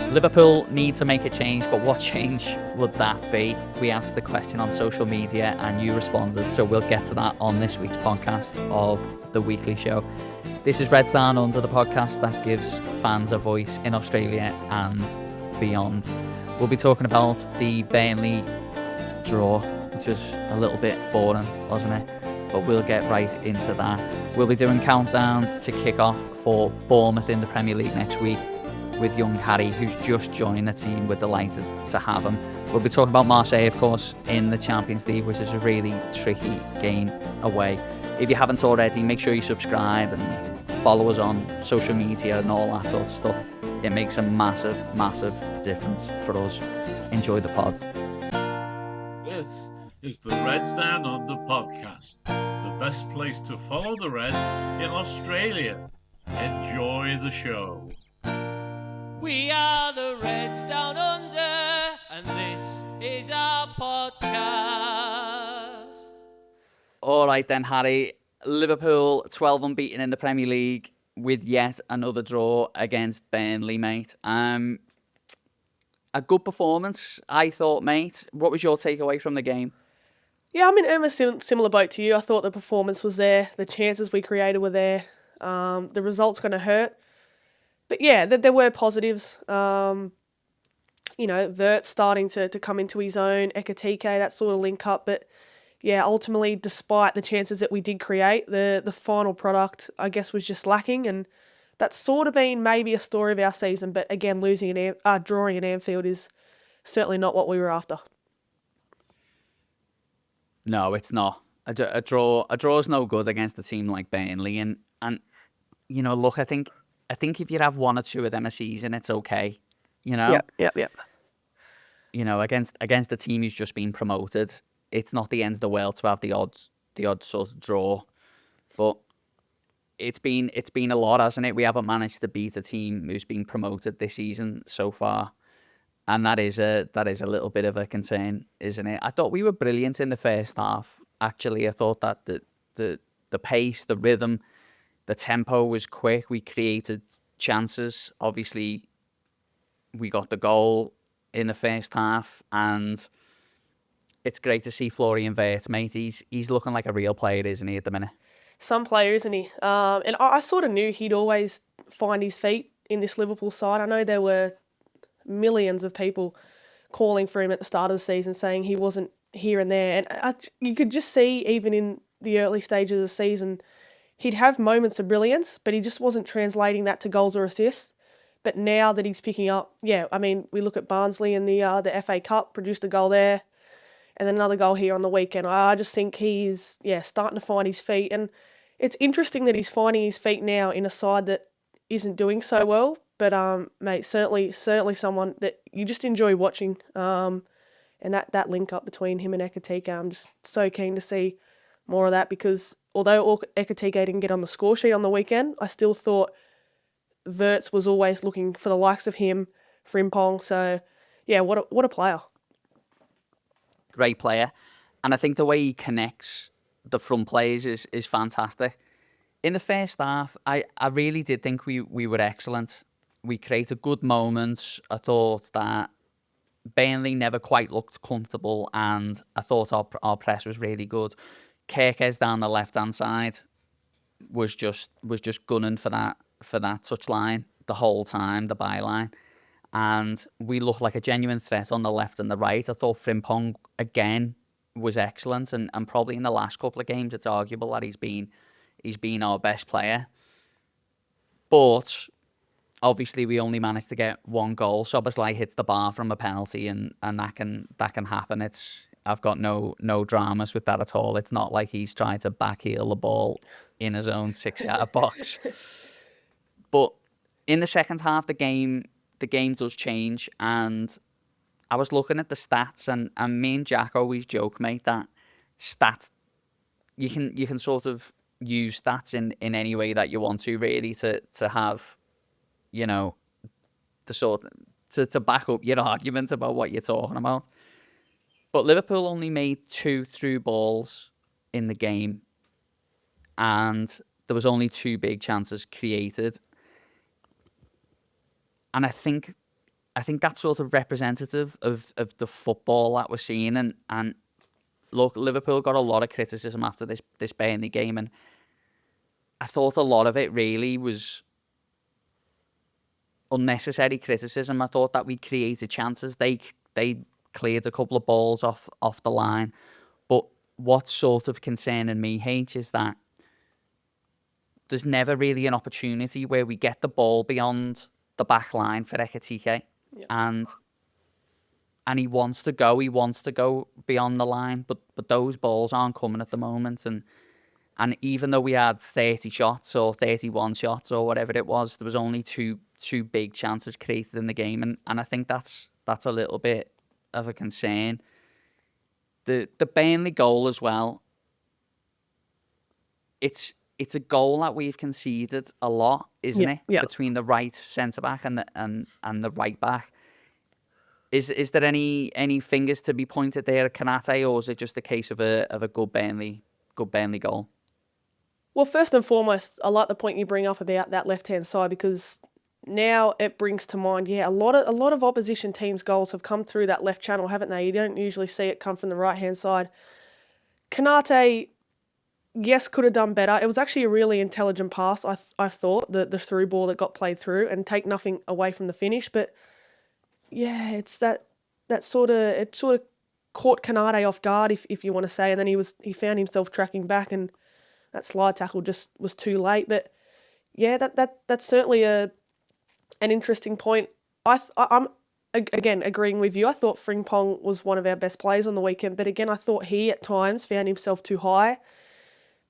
Liverpool need to make a change, but what change would that be? We asked the question on social media and you responded, so we'll get to that on this week's podcast of The Weekly Show. This is Reds Down Under, the podcast that gives fans a voice in Australia and beyond. We'll be talking about the Burnley draw, which was a little bit boring, wasn't it? But we'll get right into that. We'll be doing countdown to kick off for Bournemouth in the Premier League next week with young Harry, who's just joined the team. We're delighted to have him. We'll be talking about Marseille, of course, in the Champions League, which is a really tricky game away. If you haven't already, make sure you subscribe and follow us on social media and all that sort of stuff. It makes a massive, massive difference for us. Enjoy the pod. This is the Reds Down Under podcast, the best place to follow the Reds in Australia. Enjoy the show. We are the Reds Down Under, and this is our podcast. All right then, Harry. Liverpool 12 unbeaten in the Premier League with yet another draw against Burnley, mate. A good performance, I thought, mate. What was your takeaway from the game? Yeah, I'm in almost similar boat to you. I thought the performance was there. The chances we created were there. The result's going to hurt. But yeah, there were positives. Vert starting to come into his own, Ekatike, that sort of link up. But yeah, ultimately, despite the chances that we did create, the final product, I guess, was just lacking. And that's sort of been maybe a story of our season. But again, drawing at Anfield is certainly not what we were after. No, it's not. A draw's no good against a team like Burnley. And you know, look, I think if you have one or two of them a season, it's okay. You know? Yeah. You know, against a team who's just been promoted, it's not the end of the world to have the odd sort of draw. But it's been a lot, hasn't it? We haven't managed to beat a team who's been promoted this season so far. And that is a little bit of a concern, isn't it? I thought we were brilliant in the first half. Actually, I thought that the pace, the rhythm, the tempo was quick. We created chances. Obviously, we got the goal in the first half, and it's great to see Florian Wirtz, mate. He's looking like a real player, isn't he, at the minute? Some player, isn't he? And I sort of knew he'd always find his feet in this Liverpool side. I know there were millions of people calling for him at the start of the season, saying he wasn't here and there. And you could just see, even in the early stages of the season, he'd have moments of brilliance, but he just wasn't translating that to goals or assists. But now that he's picking up, we look at Barnsley in the FA Cup, produced a goal there, and then another goal here on the weekend. I just think he's starting to find his feet, and it's interesting that he's finding his feet now in a side that isn't doing so well. But mate, certainly someone that you just enjoy watching. And that link up between him and Ekatike, I'm just so keen to see more of that, because although Ekatike didn't get on the score sheet on the weekend, I still thought Wirtz was always looking for the likes of him, Frimpong. So, yeah, what a player. Great player. And I think the way he connects the front players is fantastic. In the first half, I really did think we were excellent. We created good moments. I thought that Burnley never quite looked comfortable, and I thought our press was really good. Kerkez down the left-hand side was just gunning for that touchline the whole time, the byline. And we looked like a genuine threat on the left and the right. I thought Frimpong, again, was excellent. And probably in the last couple of games, it's arguable that he's been our best player. But obviously, we only managed to get one goal. Szoboszlai hits the bar from a penalty, and that can happen. I've got no dramas with that at all. It's not like he's trying to backheel the ball in his own 6-yard box. But in the second half, the game does change, and I was looking at the stats, and me and Jack always joke, mate, that stats, you can sort of use stats in any way that you want to, really, to have, you know, to back up your argument about what you're talking about. But Liverpool only made 2 through balls in the game, and there was only 2 big chances created. And I think I think that's sort of representative of the football that we're seeing. And look, Liverpool got a lot of criticism after this Burnley game, and I thought a lot of it really was unnecessary criticism. I thought that we created chances. They cleared a couple of balls off the line. But what's sort of concerning me, H, is that there's never really an opportunity where we get the ball beyond the back line for Ekitike. Yep. And he wants to go beyond the line, but those balls aren't coming at the moment. And even though we had 30 shots or 31 shots or whatever it was, there was only two big chances created in the game, and I think that's a little bit of a concern. The Burnley goal as well. It's a goal that we've conceded a lot, isn't it? Yeah. Between the right centre back and the right back. Is there any fingers to be pointed there at Ka-Fey, or is it just a case of a good Burnley goal? Well, first and foremost, I like the point you bring up about that left-hand side, because now it brings to mind, a lot of opposition teams' goals have come through that left channel, haven't they? You don't usually see it come from the right-hand side. Ka-Fey, yes, could have done better. It was actually a really intelligent pass, I thought, the through ball that got played through, and take nothing away from the finish. But yeah, it's that sort of caught Ka-Fey off guard, if you want to say, and then he found himself tracking back, and that slide tackle just was too late. But yeah, that's certainly an interesting point. I'm again agreeing with you. I thought Frimpong was one of our best players on the weekend, but again, I thought he at times found himself too high.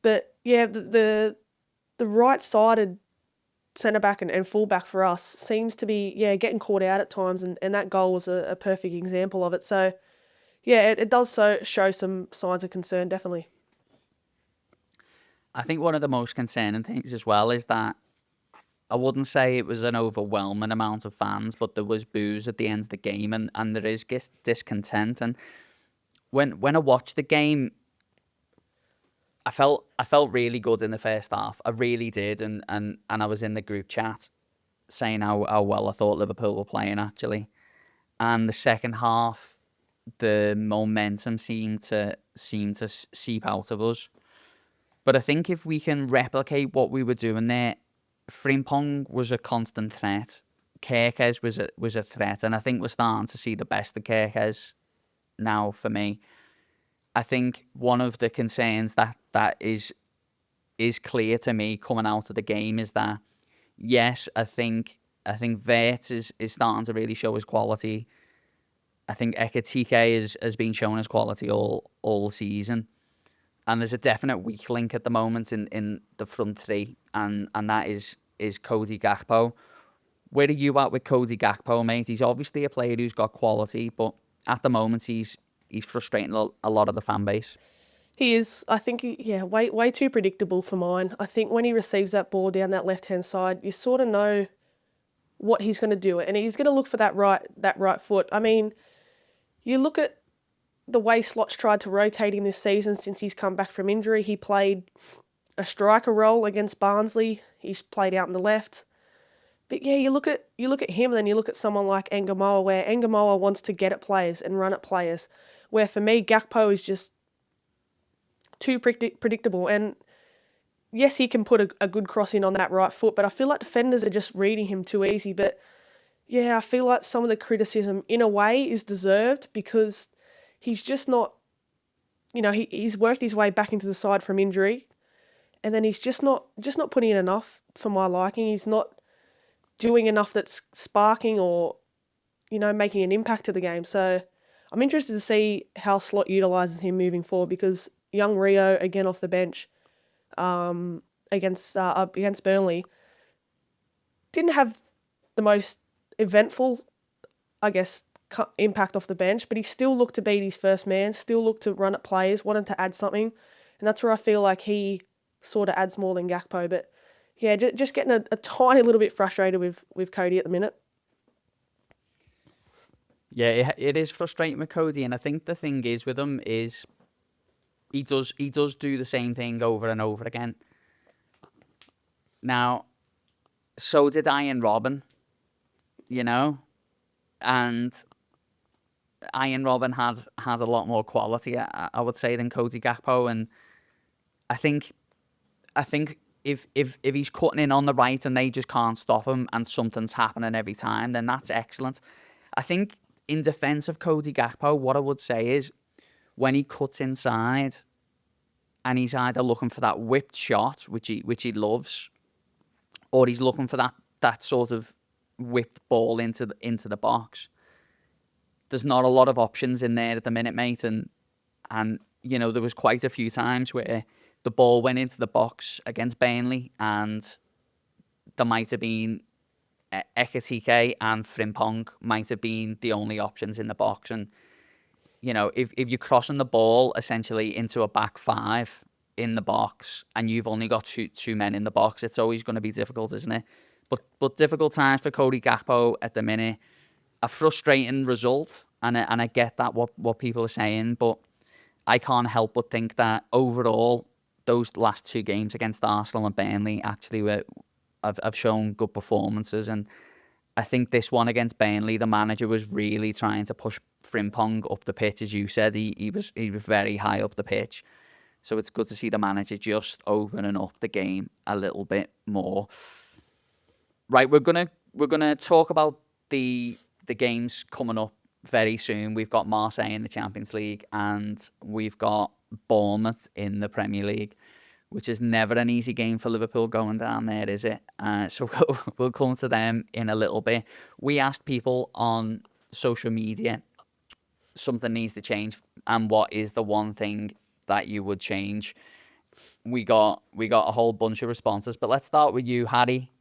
But yeah, the right-sided centre-back and full-back for us seems to be, getting caught out at times, and that goal was a perfect example of it. So yeah, it does show some signs of concern, definitely. I think one of the most concerning things as well is that I wouldn't say it was an overwhelming amount of fans, but there was boos at the end of the game, and there is discontent. And when I watched the game, I felt really good in the first half. I really did, and I was in the group chat saying how well I thought Liverpool were playing, actually. And the second half, the momentum seemed to seep out of us. But I think if we can replicate what we were doing there, Frimpong was a constant threat. Kerkez was a threat, and I think we're starting to see the best of Kerkez now. For me, I think one of the concerns that is clear to me coming out of the game is that, yes, I think Vert is starting to really show his quality. I think Ekitike has been showing his quality all season. And there's a definite weak link at the moment in the front three, and that is Cody Gakpo. Where are you at with Cody Gakpo, mate? He's obviously a player who's got quality, but at the moment he's frustrating a lot of the fan base. He is. I think, way too predictable for mine. I think when he receives that ball down that left-hand side, you sort of know what he's going to do, and he's going to look for that right foot. I mean, you look at the way Slot's tried to rotate him this season since he's come back from injury. He played a striker role against Barnsley. He's played out on the left. But yeah, you look at him, and then you look at someone like Ngamoa, where Ngamoa wants to get at players and run at players. Where for me, Gakpo is just too predictable. And yes, he can put a good cross in on that right foot, but I feel like defenders are just reading him too easy. But yeah, I feel like some of the criticism in a way is deserved, because he's just not, he's worked his way back into the side from injury, and then he's just not putting in enough for my liking. He's not doing enough that's sparking or, making an impact to the game. So I'm interested to see how Slot utilises him moving forward, because young Rio, again off the bench, against Burnley, didn't have the most eventful, I guess, impact off the bench, but he still looked to beat his first man, still looked to run at players, wanted to add something, and that's where I feel like he sort of adds more than Gakpo. But yeah, just getting a tiny little bit frustrated with Cody at the minute. Yeah, it is frustrating with Cody, and I think the thing is with him is he does do the same thing over and over again. Now, so did Ian Robin, and Ian Robin had a lot more quality, I would say, than Cody Gakpo. And I think if he's cutting in on the right and they just can't stop him and something's happening every time, then that's excellent. I think in defence of Cody Gakpo, what I would say is when he cuts inside and he's either looking for that whipped shot, which he loves, or he's looking for that sort of whipped ball into the box. There's not a lot of options in there at the minute, mate, and there was quite a few times where the ball went into the box against Burnley, and there might have been Ekitike and Frimpong might have been the only options in the box. And if you're crossing the ball essentially into a back five in the box and you've only got two men in the box, it's always going to be difficult, isn't it? But difficult times for Cody Gakpo at the minute. A frustrating result, and I get that what people are saying, but I can't help but think that overall those last two games against Arsenal and Burnley actually have shown good performances. And I think this one against Burnley, the manager was really trying to push Frimpong up the pitch, as you said. He was very high up the pitch. So it's good to see the manager just opening up the game a little bit more. Right, we're gonna talk about the games coming up very soon. We've got Marseille in the Champions League and we've got Bournemouth in the Premier League, which is never an easy game for Liverpool going down there, is it? So we'll come to them in a little bit. We asked people on social media, something needs to change, and what is the one thing that you would change? We got a whole bunch of responses, but let's start with you, Harry.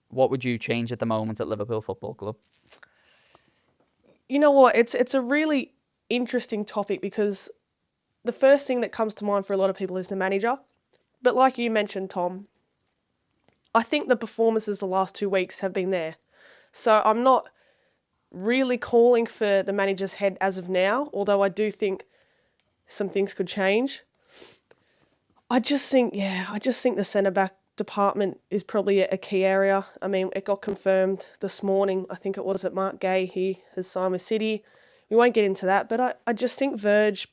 What would you change at the moment at Liverpool Football Club? You know what? It's a really interesting topic because the first thing that comes to mind for a lot of people is the manager. But like you mentioned, Tom, I think the performances the last 2 weeks have been there. So I'm not really calling for the manager's head as of now, although I do think some things could change. I just think the centre-back department is probably a key area. I mean, it got confirmed this morning, I think it was, that Mark Gay, he has signed with City. We won't get into that, but I just think Verge,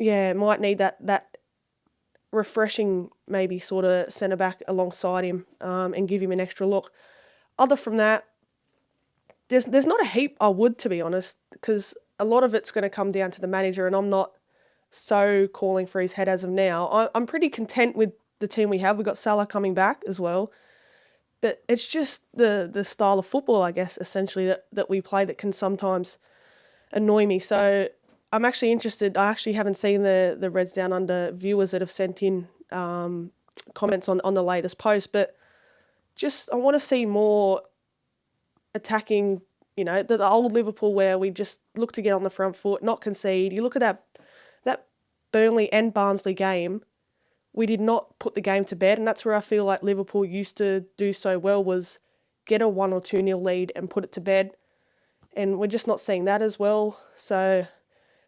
might need that refreshing, maybe sort of centre-back alongside him and give him an extra look. Other from that, there's not a heap I would, to be honest, because a lot of it's going to come down to the manager, and I'm not so calling for his head as of now. I'm pretty content with the team we have. We've got Salah coming back as well. But it's just the style of football, I guess, essentially, that we play that can sometimes annoy me. So I'm actually interested. I actually haven't seen the Reds Down Under viewers that have sent in comments on the latest post, but just I want to see more attacking, the old Liverpool where we just look to get on the front foot, not concede. You look at that Burnley and Barnsley game, we did not put the game to bed, and that's where I feel like Liverpool used to do so well, was get a 1 or 2-0 lead and put it to bed. And we're just not seeing that as well. So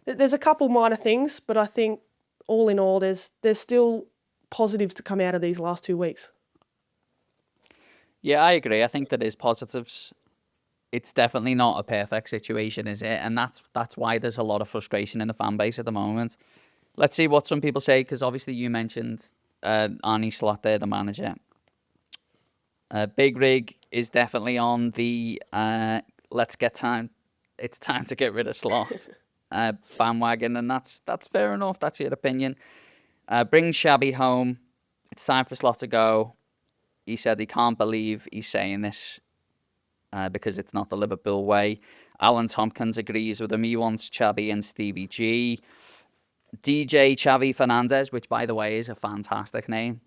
there's a couple minor things, but I think all in all, there's still positives to come out of these last 2 weeks. Yeah, I agree. I think there is positives. It's definitely not a perfect situation, is it? And that's why there's a lot of frustration in the fan base at the moment. Let's see what some people say, because obviously you mentioned Arnie Slot there, the manager. Big Rig is definitely on the it's time to get rid of Slot bandwagon, and that's fair enough. That's your opinion. Bring Shabby home. It's time for Slot to go. He said he can't believe he's saying this because it's not the Liverpool way. Alan Tompkins agrees with him. He wants Xavi and Stevie G. DJ Xavi Fernandez, which, by the way, is a fantastic name.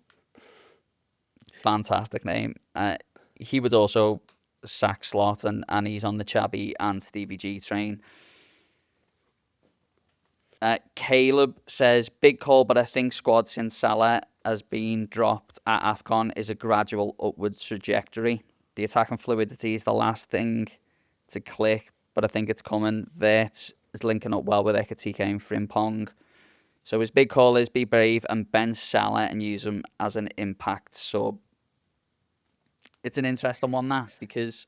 Fantastic name. He would also sack Slot, and he's on the Xavi and Stevie G train. Caleb says, big call, but I think squad since Salah has been dropped at AFCON is a gradual upwards trajectory. The attacking fluidity is the last thing to click, but I think it's coming. Vert is linking up well with Ekitike and Frimpong. So his big call is be brave and bench Salah and use him as an impact sub. It's an interesting one, that, because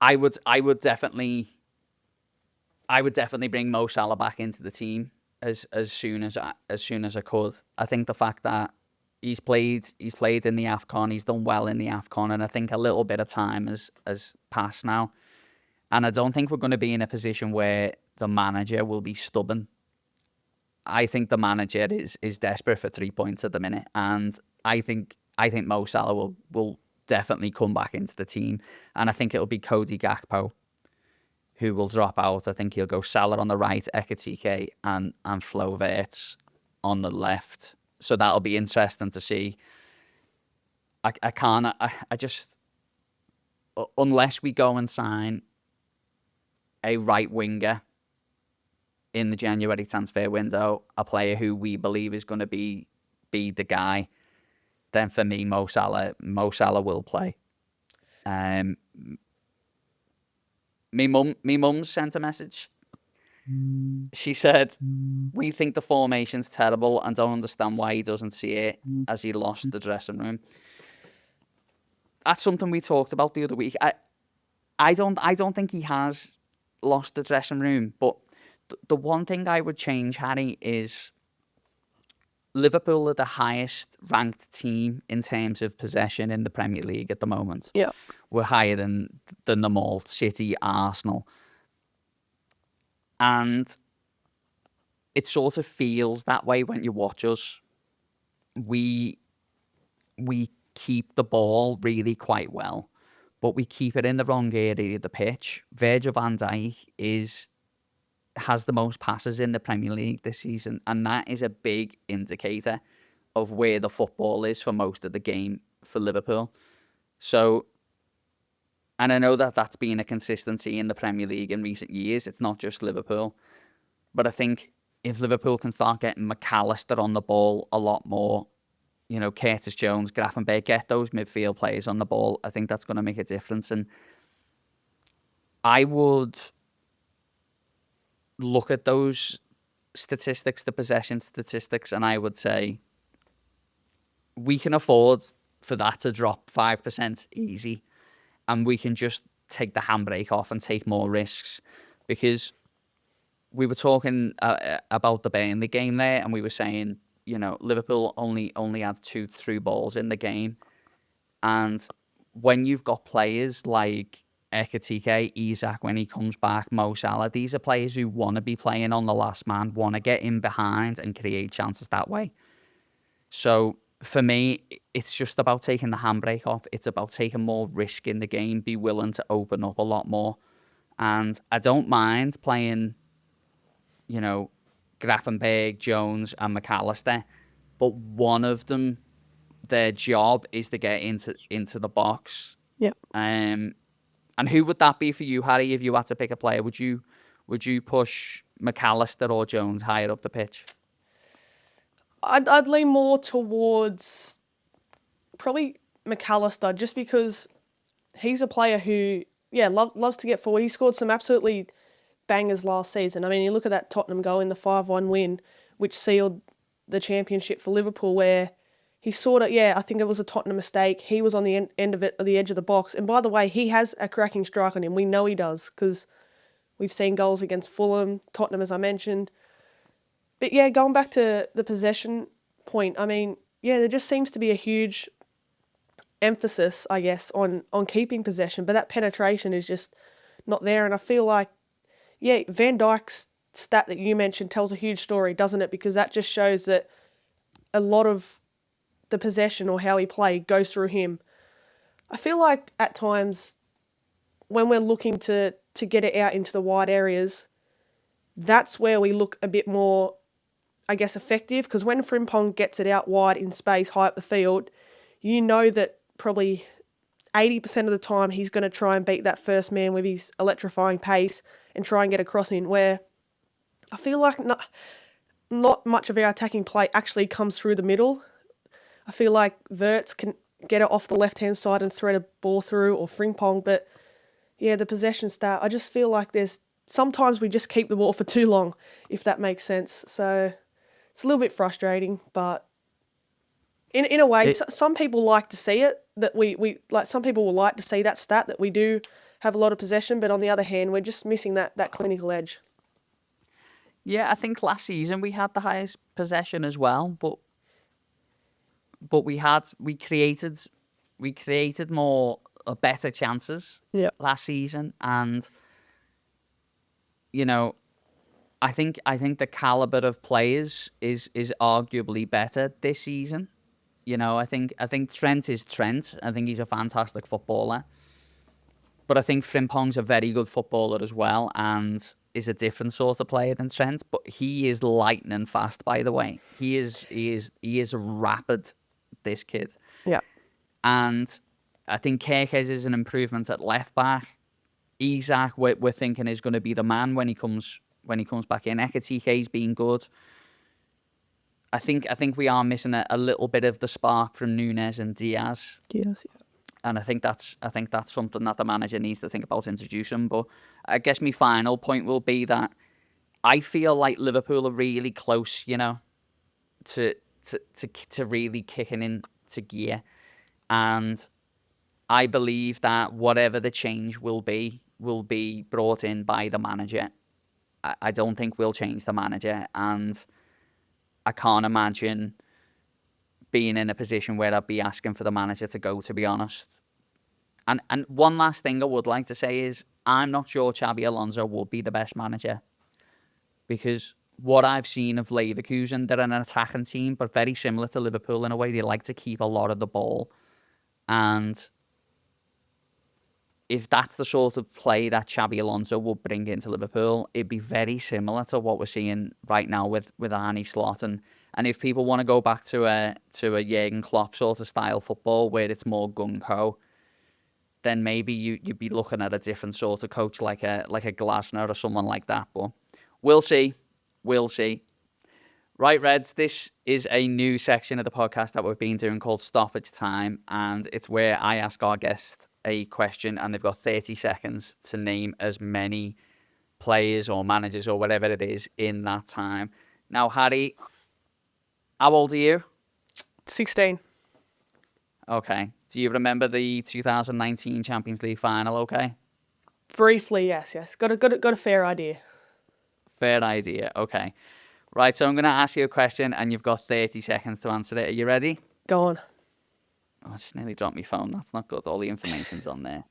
I would definitely bring Mo Salah back into the team as soon as I could. I think the fact that he's played in the AFCON, he's done well in the AFCON, and I think a little bit of time has passed now. And I don't think we're going to be in a position where the manager will be stubborn. I think the manager is desperate for 3 points at the minute, and I think Mo Salah will definitely come back into the team, and I think it'll be Cody Gakpo who will drop out. I think he'll go Salah on the right, Ekitike and Flo Wirtz on the left. So that'll be interesting to see. I just, unless we go and sign a right winger in the January transfer window, a player who we believe is going to be the guy, then for me, Mo Salah will play. Me mum sent a message. She said, "We think the formation's terrible and don't understand why he doesn't see it as he lost the dressing room." That's something we talked about the other week. I don't think he has lost the dressing room, but the one thing I would change, Harry, is Liverpool are the highest ranked team in terms of possession in the Premier League at the moment. Yeah. We're higher than them all, City, Arsenal. And it sort of feels that way when you watch us. We keep the ball really quite well, but we keep it in the wrong area of the pitch. Virgil van Dijk has the most passes in the Premier League this season, and that is a big indicator of where the football is for most of the game for Liverpool. So, and I know that that's been a consistency in the Premier League in recent years. It's not just Liverpool. But I think if Liverpool can start getting McAllister on the ball a lot more, you know, Curtis Jones, Grafenberg, get those midfield players on the ball, I think that's going to make a difference. And I would look at those statistics, the possession statistics, and I would say we can afford for that to drop 5% easy, and we can just take the handbrake off and take more risks. Because we were talking about the Burnley game there, and we were saying, you know, Liverpool only had 2 through balls in the game, and when you've got players like Ekitike, Isak when he comes back, Mo Salah, these are players who want to be playing on the last man, want to get in behind and create chances that way. So for me, it's just about taking the handbrake off. It's about taking more risk in the game, be willing to open up a lot more. And I don't mind playing, you know, Grafenberg, Jones and McAllister, but one of them, their job is to get into the box. Yeah. And who would that be for you, Harry, if you had to pick a player? Would you push McAllister or Jones higher up the pitch? I'd lean more towards probably McAllister, just because he's a player who, loves to get forward. He scored some absolutely bangers last season. I mean, you look at that Tottenham goal in the 5-1 win, which sealed the championship for Liverpool, where he sort of, I think it was a Tottenham mistake. He was on the end of it, at the edge of the box. And by the way, he has a cracking strike on him. We know he does, because we've seen goals against Fulham, Tottenham, as I mentioned. But going back to the possession point, I mean, there just seems to be a huge emphasis, I guess, on keeping possession, but that penetration is just not there. And I feel like, Van Dijk's stat that you mentioned tells a huge story, doesn't it? Because that just shows that a lot of the possession or how he played goes through him. I feel like at times when we're looking to get it out into the wide areas, that's where we look a bit more, I guess, effective, because when Frimpong gets it out wide in space, high up the field, you know that probably 80% of the time he's going to try and beat that first man with his electrifying pace and try and get across in, where I feel like not much of our attacking play actually comes through the middle. I feel like Wirtz can get it off the left-hand side and thread a ball through, or Frimpong, but the possession stat, I just feel like sometimes we just keep the ball for too long, if that makes sense. So it's a little bit frustrating, but In a way, It- some people like to see it, that we like, some people will like to see that stat, that we do have a lot of possession, but on the other hand, we're just missing that clinical edge. Yeah, I think last season we had the highest possession as well, but we created more better chances Yeah. last season, and you know, I think the caliber of players is arguably better this season. You know, I think Trent is Trent. I think he's a fantastic footballer. But I think Frimpong's a very good footballer as well, and is a different sort of player than Trent. But he is lightning fast, by the way. He is rapid, this kid. Yeah. And I think Kerkez is an improvement at left back. Isak, we're thinking, is going to be the man when he comes back in. Ekatiké's been good. I think we are missing a little bit of the spark from Nunes and Diaz. Yes. Yeah. And I think that's something that the manager needs to think about introducing. But I guess my final point will be that I feel like Liverpool are really close, you know, to really kicking into gear. And I believe that whatever the change will be brought in by the manager. I don't think we'll change the manager, and I can't imagine being in a position where I'd be asking for the manager to go, to be honest. And one last thing I would like to say is I'm not sure Xabi Alonso would be the best manager, because what I've seen of Leverkusen, they're an attacking team, but very similar to Liverpool in a way. They like to keep a lot of the ball. And if that's the sort of play that Xabi Alonso will bring into Liverpool, it'd be very similar to what we're seeing right now with Arne Slot. And if people want to go back to a Jurgen Klopp sort of style football where it's more gung-ho, then maybe you'd be looking at a different sort of coach like a Glasner or someone like that. But we'll see. We'll see. Right, Reds, this is a new section of the podcast that we've been doing called Stoppage Time, and it's where I ask our guest a question, and they've got 30 seconds to name as many players or managers or whatever it is in that time. Now, Harry, how old are you? 16. Okay. Do you remember the 2019 Champions League final? Okay. Briefly, yes. Got a fair idea. Fair idea. Okay. Right, so I'm going to ask you a question, and you've got 30 seconds to answer it. Are you ready? Go on. Oh, I just nearly dropped my phone. That's not good. All the information's on there.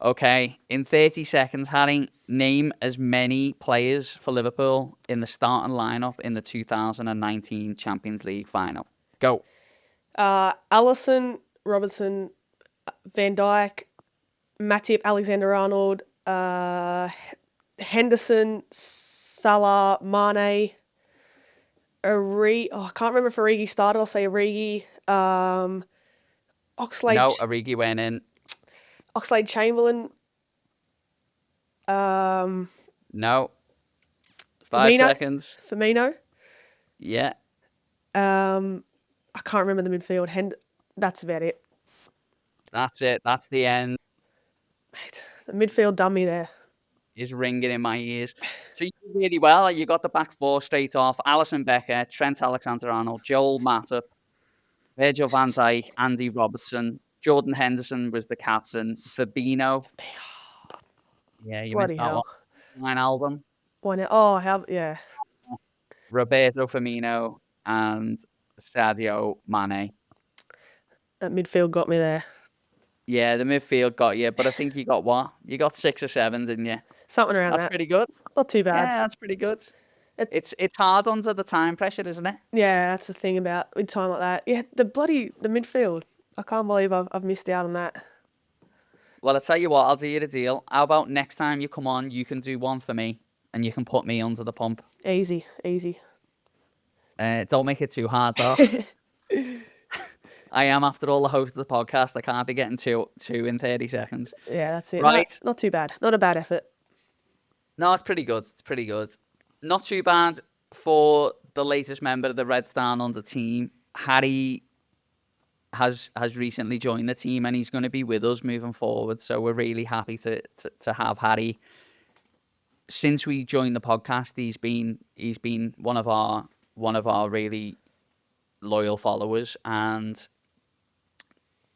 Okay. In 30 seconds, Harry, name as many players for Liverpool in the starting lineup in the 2019 Champions League final. Go. Alisson, Robertson, Van Dijk, Matip, Alexander-Arnold, Henderson, Salah, Mane, I can't remember if Origi started. I'll say Origi. Oxlade. No, Origi went in. Oxlade-Chamberlain. No. 5 Firmino. seconds. Firmino. Yeah. I can't remember the midfield. That's about it. That's it. That's the end. Mate, the midfield done me there. Is ringing in my ears. So you did really well. You got the back four straight off. Alisson Becker, Trent Alexander-Arnold, Joel Matip, Virgil van Dijk, Andy Robertson, Jordan Henderson was the captain, Fabinho. Yeah, you Bloody missed that hell. one. Wijnaldum, Why now? Oh, yeah. Roberto Firmino, and Sadio Mane. That midfield got me there. Yeah, the midfield got you, but I think you got what? You got 6 or 7, didn't you? Something around That's that. pretty good. Not too bad. Yeah, that's pretty good. It's hard under the time pressure, isn't it? Yeah, that's the thing about with time like that. Yeah, the midfield. I can't believe I've missed out on that. Well, I'll tell you what, I'll do you the deal. How about next time you come on, you can do one for me, and you can put me under the pump. Easy. Don't make it too hard, though. I am, after all, the host of the podcast. I can't be getting two in 30 seconds. Yeah, that's it. Right. Not too bad. Not a bad effort. No, it's pretty good. It's pretty good. Not too bad for the latest member of the Reds Down Under team. Harry has recently joined the team, and he's going to be with us moving forward. So we're really happy to have Harry. Since we joined the podcast, he's been one of our really loyal followers, and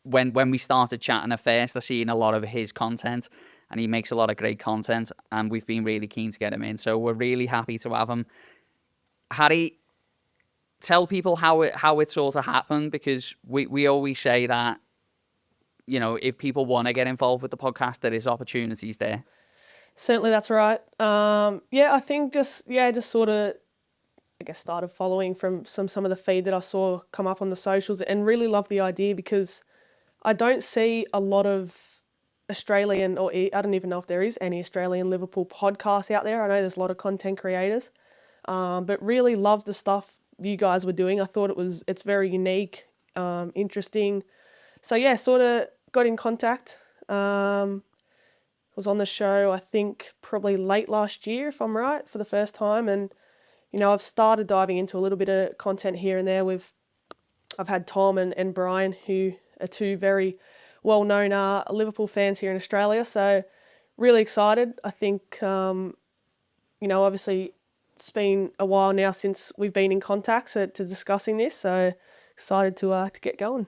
when we started chatting at first, I seen a lot of his content, and he makes a lot of great content, and we've been really keen to get him in. So we're really happy to have him. Harry, tell people how it sort of happened, because we always say that, you know, if people want to get involved with the podcast, there is opportunities there. Certainly, that's right. I think just sort of, I guess, started following from some of the feed that I saw come up on the socials, and really loved the idea, because I don't see a lot of Australian, or I don't even know if there is any Australian Liverpool podcasts out there. I know there's a lot of content creators, but really loved the stuff you guys were doing. I thought it's very unique, interesting. So yeah, sort of got in contact. Was on the show, I think, probably late last year, if I'm right, for the first time. And, you know, I've started diving into a little bit of content here and there. I've had Tom and Brian, who are two very well-known Liverpool fans here in Australia. So really excited. I think, obviously it's been a while now since we've been in contact to discussing this. So excited to get going.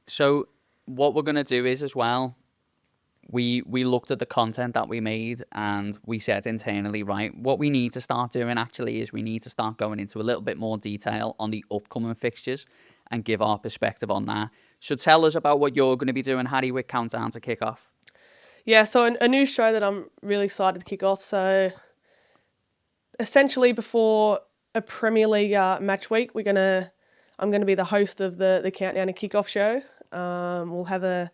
So what we're going to do is, as well, we looked at the content that we made, and we said internally, right, what we need to start doing actually is we need to start going into a little bit more detail on the upcoming fixtures and give our perspective on that. So tell us about what you're going to be doing, Harry, with Countdown to Kick-Off. Yeah, so a new show that I'm really excited to kick off. So essentially, before a Premier League match week, I'm going to be the host of the Countdown to Kick-Off show. We'll have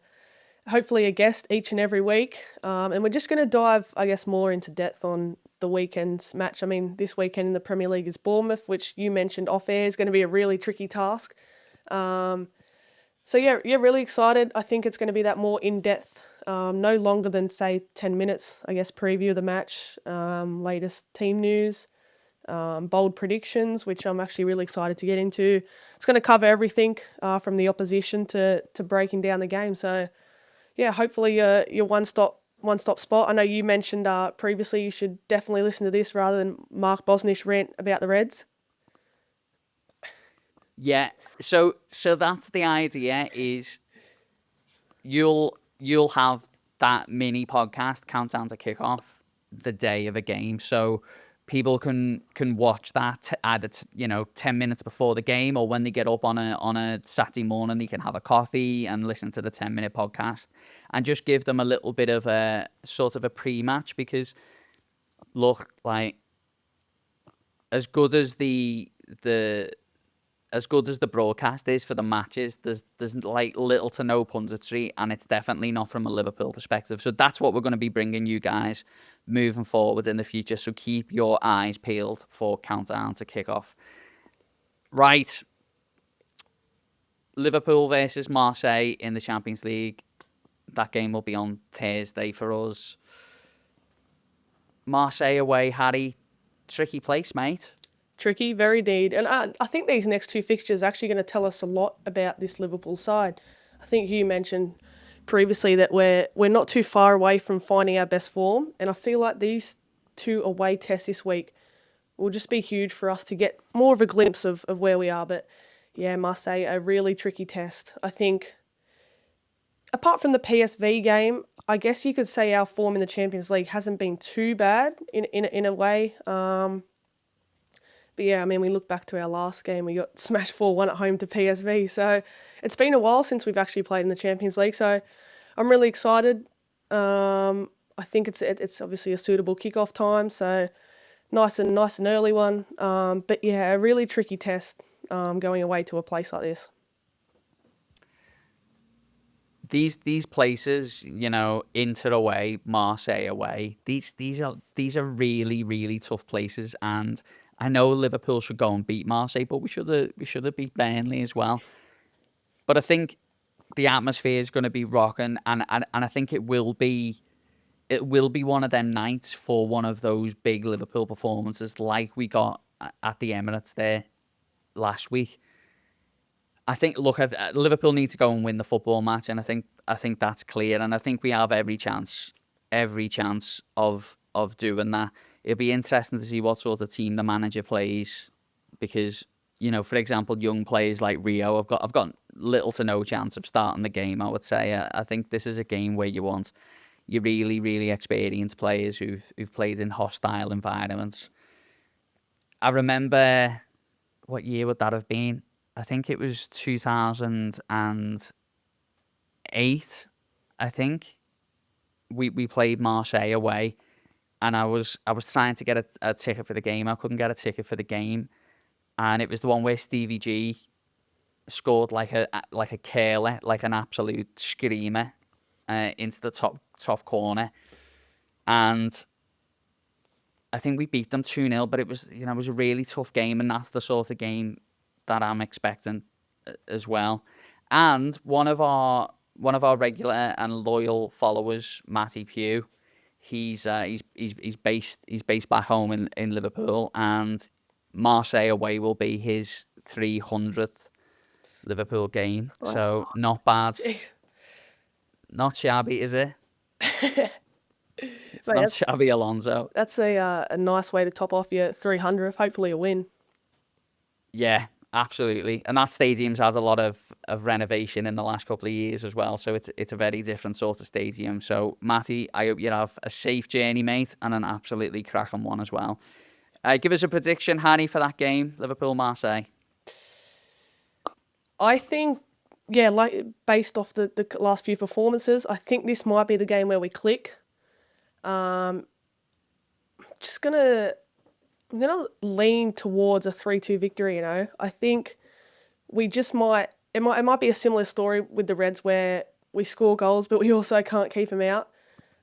hopefully a guest each and every week. And we're just going to dive, I guess, more into depth on the weekend's match. I mean, this weekend in the Premier League is Bournemouth, which you mentioned off air is going to be a really tricky task. Really excited. I think it's going to be that more in-depth, no longer than, say, 10 minutes, I guess, preview of the match, latest team news, bold predictions, which I'm actually really excited to get into. It's going to cover everything from the opposition to breaking down the game. So, yeah, hopefully your one-stop spot. I know you mentioned previously you should definitely listen to this rather than Mark Bosnish rant about the Reds. Yeah, so that's the idea, is you'll have that mini podcast, Countdown to Kick-Off, the day of a game. So people can watch that at 10 minutes before the game, or when they get up on a Saturday morning, they can have a coffee and listen to the 10-minute podcast, and just give them a little bit of a sort of a pre-match. Because look, like, as good as the broadcast is for the matches, there's like little to no punditry, and it's definitely not from a Liverpool perspective. So that's what we're going to be bringing you guys moving forward in the future. So keep your eyes peeled for Countdown to Kick-Off. Right. Liverpool versus Marseille in the Champions League. That game will be on Thursday for us. Marseille away, Harry. Tricky place, mate. Tricky, very indeed. And I think these next two fixtures are actually going to tell us a lot about this Liverpool side. I think you mentioned previously that we're not too far away from finding our best form, and I feel like these two away tests this week will just be huge for us to get more of a glimpse of where we are. But yeah, Marseille, a really tricky test. I think, apart from the PSV game, I guess you could say our form in the Champions League hasn't been too bad in a way. But yeah, I mean, we look back to our last game, we got smashed 4-1 at home to PSV. So it's been a while since we've actually played in the Champions League. So I'm really excited. I think it's obviously a suitable kickoff time. So nice and early one. But yeah, a really tricky test going away to a place like this. These places, Inter away, Marseille away, these are really, really tough places. And I know Liverpool should go and beat Marseille, but we should have beat Burnley as well. But I think the atmosphere is going to be rocking, and I think it will be one of them nights for one of those big Liverpool performances like we got at the Emirates there last week. I think, look, Liverpool need to go and win the football match, and I think that's clear, and I think we have every chance of doing that. It'll be interesting to see what sort of team the manager plays, because for example, young players like Rio, I've got little to no chance of starting the game, I would say. I think this is a game where you want your really, really experienced players who've played in hostile environments. I remember, what year would that have been? I think it was 2008, I think. We played Marseille away, and I was trying to get a ticket for the game. I couldn't get a ticket for the game, and it was the one where Stevie G scored like a curler, like an absolute screamer, into the top corner, and I think we beat them 2-0. But it was it was a really tough game, and that's the sort of game that I'm expecting as well. And one of our regular and loyal followers, Matty Pugh, he's based back home in Liverpool, and Marseille away will be his 300th Liverpool game. Wow. So not bad. Jeez. Not shabby, is it? It's Mate, not shabby, Alonso. That's a nice way to top off your 300th. Hopefully a win. Yeah, absolutely. And that stadium's had a lot of renovation in the last couple of years as well. So it's a very different sort of stadium. So, Matty, I hope you have a safe journey, mate, and an absolutely cracking one as well. Give us a prediction, Harry, for that game, Liverpool-Marseille. I think, yeah, like based off the last few performances, I think this might be the game where we click. I'm gonna lean towards a 3-2 victory. I think we just might. It might be a similar story with the Reds where we score goals, but we also can't keep them out.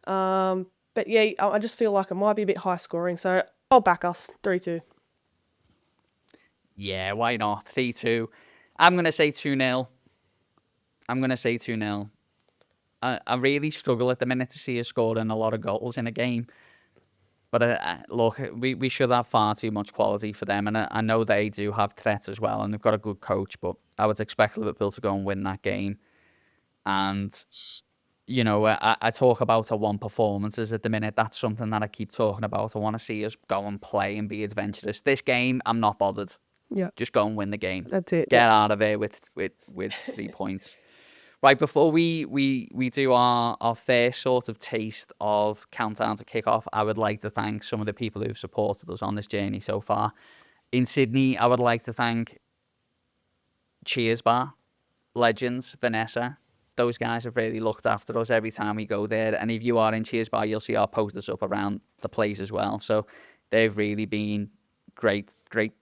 But yeah, I just feel like it might be a bit high scoring, so I'll back us 3-2. Yeah, why not? 3-2. I'm gonna say 2-0. I really struggle at the minute to see us scoring a lot of goals in a game. But look, we should have far too much quality for them. And I know they do have threats as well. And they've got a good coach. But I would expect Liverpool to go and win that game. And, I talk about a one performances at the minute. That's something that I keep talking about. I want to see us go and play and be adventurous. This game, I'm not bothered. Yeah. Just go and win the game. That's it. Get out of there with 3 points. Right, before we do our first sort of taste of Countdown to Kickoff, I would like to thank some of the people who've supported us on this journey so far. In Sydney, I would like to thank Cheers Bar, Legends, Vanessa. Those guys have really looked after us every time we go there. And if you are in Cheers Bar, you'll see our posters up around the place as well. So they've really been great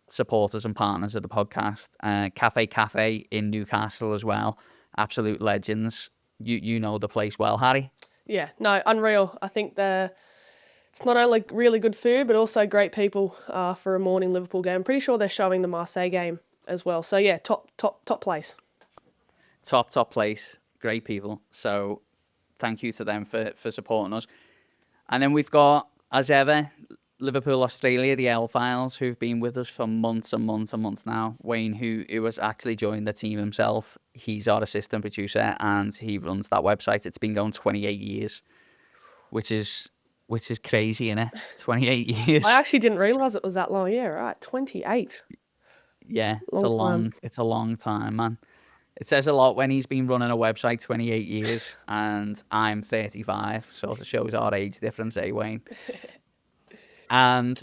supporters and partners of the podcast. Ka-Fey in Newcastle as well. Absolute legends. You know the place well, Harry. Yeah, no, unreal. I think it's not only really good food, but also great people for a morning Liverpool game. I'm pretty sure they're showing the Marseille game as well. So yeah, top place. Top place. Great people. So thank you to them for supporting us. And then we've got, as ever, Liverpool Australia, the L-Files, who've been with us for months and months and months now. Wayne, who has actually joined the team himself, he's our assistant producer and he runs that website. It's been going 28 years, which is crazy, innit? 28 years. I actually didn't realise it was that long. Yeah, right, 28. Yeah, it's a long time, man. It says a lot when he's been running a website 28 years and I'm 35. Sort of shows our age difference, eh, Wayne? And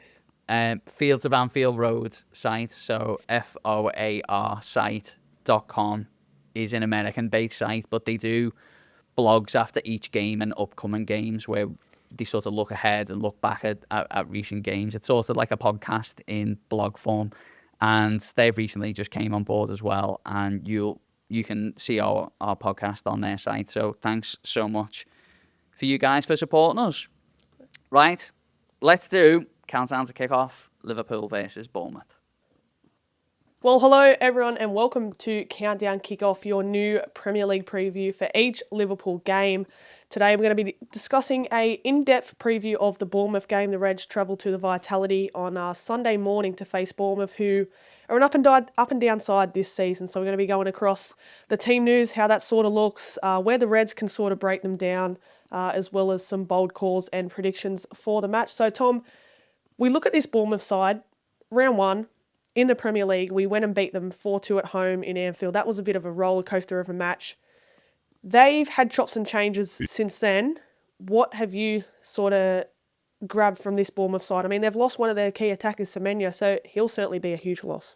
Fields of Anfield Road site, so FOAR site.com is an American-based site, but they do blogs after each game and upcoming games where they sort of look ahead and look back at recent games. It's sort of like a podcast in blog form, and they've recently just came on board as well, and you can see our podcast on their site. So thanks so much for you guys for supporting us. Right. Let's do Countdown to Kickoff, Liverpool versus Bournemouth. Well, hello everyone and welcome to Countdown Kickoff, your new Premier League preview for each Liverpool game. Today we're going to be discussing a in-depth preview of the Bournemouth game. The Reds travel to the Vitality on Sunday morning to face Bournemouth, who are an up and down side this season. So we're going to be going across the team news, how that sort of looks, where the Reds can sort of break them down, as well as some bold calls and predictions for the match. So, Tom, we look at this Bournemouth side, round one, in the Premier League. We went and beat them 4-2 at home in Anfield. That was a bit of a roller coaster of a match. They've had chops and changes since then. What have you sort of grabbed from this Bournemouth side? I mean, they've lost one of their key attackers, Semenya, so he'll certainly be a huge loss.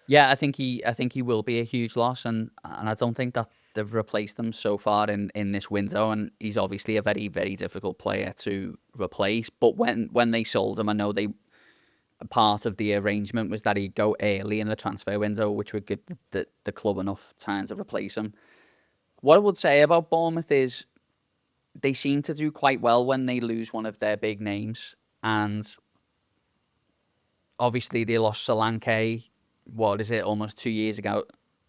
Yeah, I think he will be a huge loss, and I don't think that they've replaced him so far in this window. And he's obviously a very, very difficult player to replace. But when they sold him, I know part of the arrangement was that he'd go early in the transfer window, which would give the club enough time to replace him. What I would say about Bournemouth is they seem to do quite well when they lose one of their big names, and obviously they lost Solanke. What is it? Almost 2 years ago.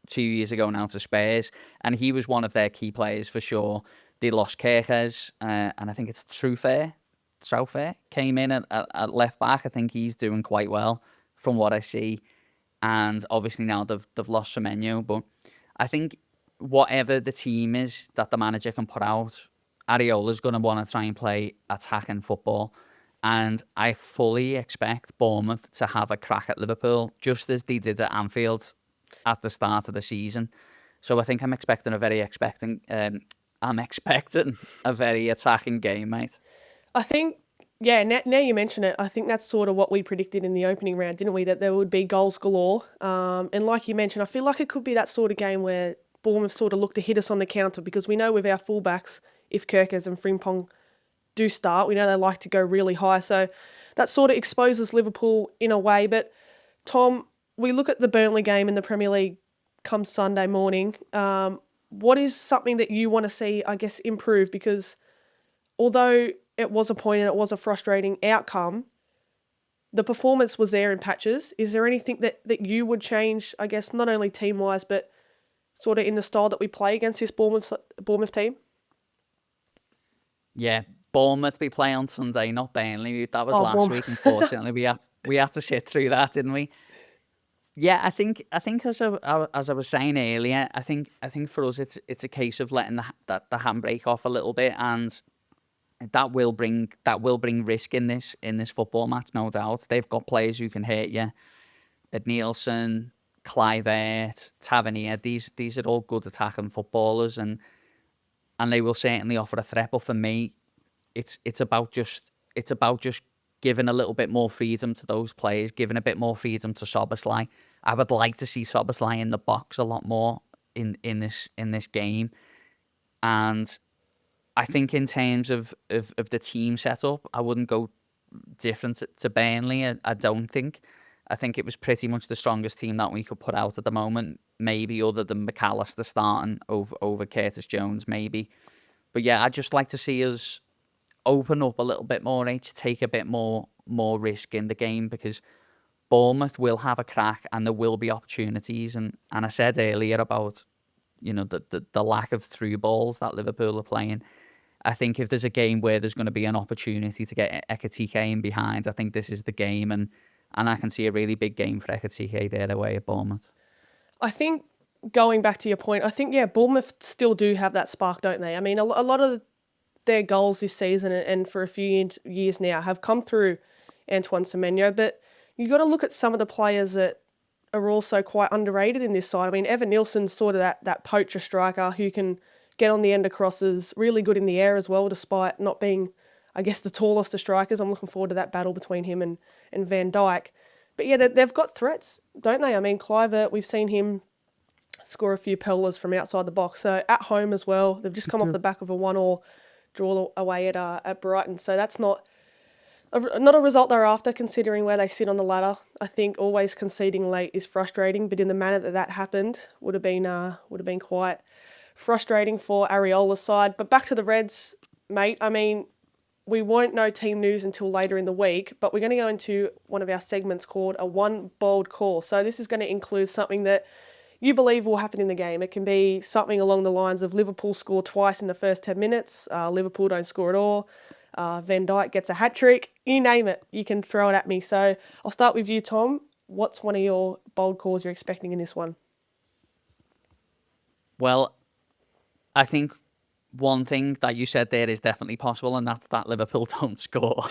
2 years ago now to Spurs, and he was one of their key players for sure. They lost Kerkez, and I think it's Trufair came in at left back. I think he's doing quite well from what I see, and obviously now they've lost Semenyo. But I think whatever the team is that the manager can put out, Areola's going to want to try and play attacking football. And I fully expect Bournemouth to have a crack at Liverpool, just as they did at Anfield at the start of the season. So I think I'm expecting a very attacking game, mate. I think, yeah, now you mention it, I think that's sort of what we predicted in the opening round, didn't we? That there would be goals galore. And like you mentioned, I feel like it could be that sort of game where Bournemouth sort of look to hit us on the counter, because we know with our fullbacks, if Kerkez and Frimpong do start, we know they like to go really high. So that sort of exposes Liverpool in a way. But Tom, we look at the Burnley game in the Premier League come Sunday morning. What is something that you want to see, I guess, improve? Because although it was a point and it was a frustrating outcome, the performance was there in patches. Is there anything that you would change, I guess, not only team-wise, but sort of in the style that we play against this Bournemouth team? Yeah, Bournemouth we play on Sunday, not Burnley. That was last Bournemouth. week. Unfortunately, we had to sit through that, didn't we? Yeah, I think as I was saying earlier, I think for us it's a case of letting the handbrake off a little bit, and that will bring risk in this football match, no doubt. They've got players who can hurt you. Nielsen, Kluivert, Tavernier, these are all good attacking footballers, and they will certainly offer a threat. But for me, it's about just giving a little bit more freedom to those players, giving a bit more freedom to Szoboszlai. I would like to see Szoboszlai in the box a lot more in this game. And I think in terms of the team setup, I wouldn't go different to Burnley. I don't think. I think it was pretty much the strongest team that we could put out at the moment, maybe other than McAllister starting over Curtis Jones, maybe. But yeah, I'd just like to see us open up a little bit more, take a bit more risk in the game, because Bournemouth will have a crack and there will be opportunities. And I said earlier about, the lack of through balls that Liverpool are playing. I think if there's a game where there's going to be an opportunity to get Ekitike in behind, I think this is the game. And I can see a really big game for Ekitike there away at Bournemouth. I think, going back to your point, I think, yeah, Bournemouth still do have that spark, don't they? I mean, a lot of their goals this season and for a few years now have come through Antoine Semenyo, but you've got to look at some of the players that are also quite underrated in this side. I mean, Evan Nilsson's sort of that poacher striker who can get on the end of crosses, really good in the air as well, despite not being, I guess, the tallest of strikers. I'm looking forward to that battle between him and Van Dijk. But yeah, they've got threats, don't they? I mean, Kluivert, we've seen him score a few pellas from outside the box. So at home as well, they've just come off the back of a 1-1 draw away at Brighton. So that's not a result they're after, considering where they sit on the ladder. I think always conceding late is frustrating, but in the manner that happened would have been quite frustrating for Areola's side. But back to the Reds, mate. I mean, we won't know team news until later in the week, but we're going to go into one of our segments called a one bold call. So this is going to include something that you believe will happen in the game. It can be something along the lines of Liverpool score twice in the first 10 minutes, Liverpool don't score at all, Van Dijk gets a hat-trick, you name it, you can throw it at me. So I'll start with you, Tom. What's one of your bold calls you're expecting in this one? Well, I think one thing that you said there is definitely possible, and that's that Liverpool don't score.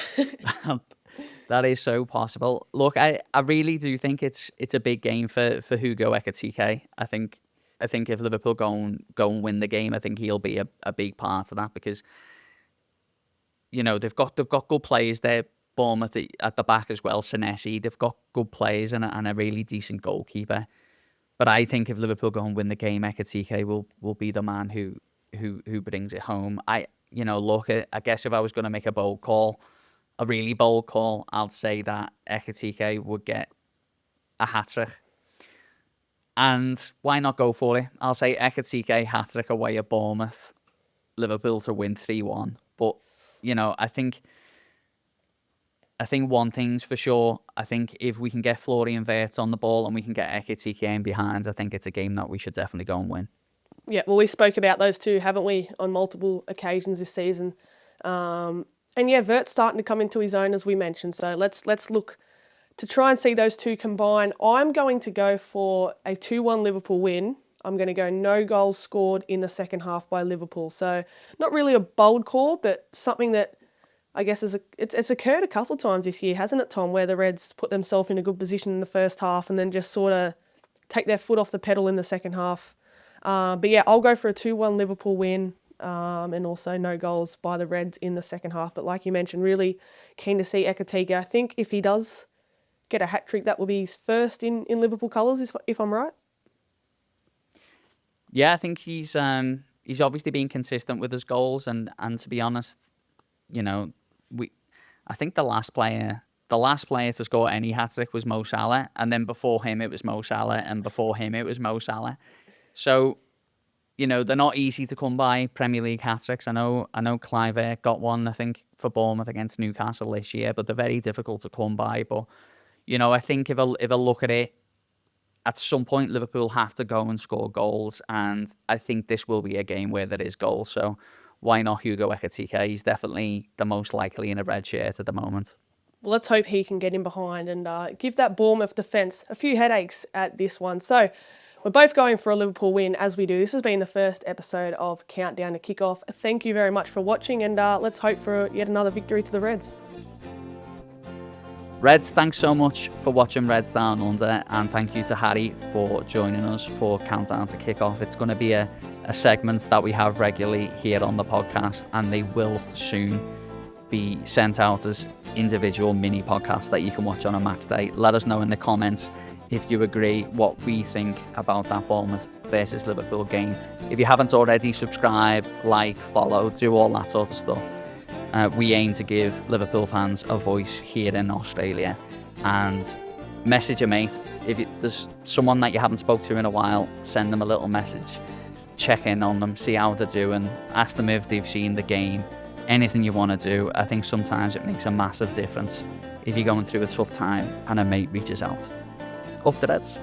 That is so possible. Look, I really do think it's a big game for Hugo Ekitike. I think if Liverpool go and win the game, I think he'll be a big part of that because they've got good players there. Bournemouth at the back as well. Senesi, they've got good players and a really decent goalkeeper. But I think if Liverpool go and win the game, Ekitike will be the man who brings it home. Look, I guess if I was going to make a really bold call, I'll say that Ekitike would get a hat-trick. And why not go for it? I'll say Ekitike hat-trick away at Bournemouth, Liverpool to win 3-1. But, I think one thing's for sure. I think if we can get Florian Wirtz on the ball and we can get Ekitike in behind, I think it's a game that we should definitely go and win. Yeah, well, we spoke about those two, haven't we, on multiple occasions this season. And yeah, Wirtz starting to come into his own, as we mentioned. So let's look to try and see those two combine. I'm going to go for a 2-1 Liverpool win. I'm going to go no goals scored in the second half by Liverpool. So not really a bold call, but something that I guess it's occurred a couple of times this year, hasn't it, Tom, where the Reds put themselves in a good position in the first half and then just sort of take their foot off the pedal in the second half. But yeah, I'll go for a 2-1 Liverpool win and also no goals by the Reds in the second half. But like you mentioned, really keen to see Ekitike. I think if he does get a hat-trick, that will be his first in Liverpool colours, if I'm right. Yeah, I think he's obviously been consistent with his goals, and to be honest, I think the last player to score any hat-trick was Mo Salah, and then before him it was Mo Salah, and before him it was Mo Salah. So, they're not easy to come by, Premier League hat-tricks. I know Clive got one, I think, for Bournemouth against Newcastle this year, but they're very difficult to come by. But, I think if I look at it, at some point Liverpool have to go and score goals, and I think this will be a game where there is goals. So why not Hugo Ekitike? He's definitely the most likely in a red shirt at the moment. Well, let's hope he can get in behind and give that Bournemouth defence a few headaches at this one. So we're both going for a Liverpool win, as we do. This has been the first episode of Countdown to Kickoff. Thank you very much for watching, and let's hope for yet another victory to the Reds. Reds, thanks so much for watching Reds Down Under, and thank you to Harry for joining us for Countdown to Kickoff. It's going to be a segment that we have regularly here on the podcast, and they will soon be sent out as individual mini podcasts that you can watch on a match day. Let us know in the comments if you agree what we think about that Bournemouth versus Liverpool game. If you haven't already, subscribe, like, follow, do all that sort of stuff. We aim to give Liverpool fans a voice here in Australia, and message a mate. If there's someone that you haven't spoke to in a while, send them a little message, check in on them, see how they're doing, ask them if they've seen the game, anything you want to do. I think sometimes it makes a massive difference if you're going through a tough time and a mate reaches out. Up the Reds.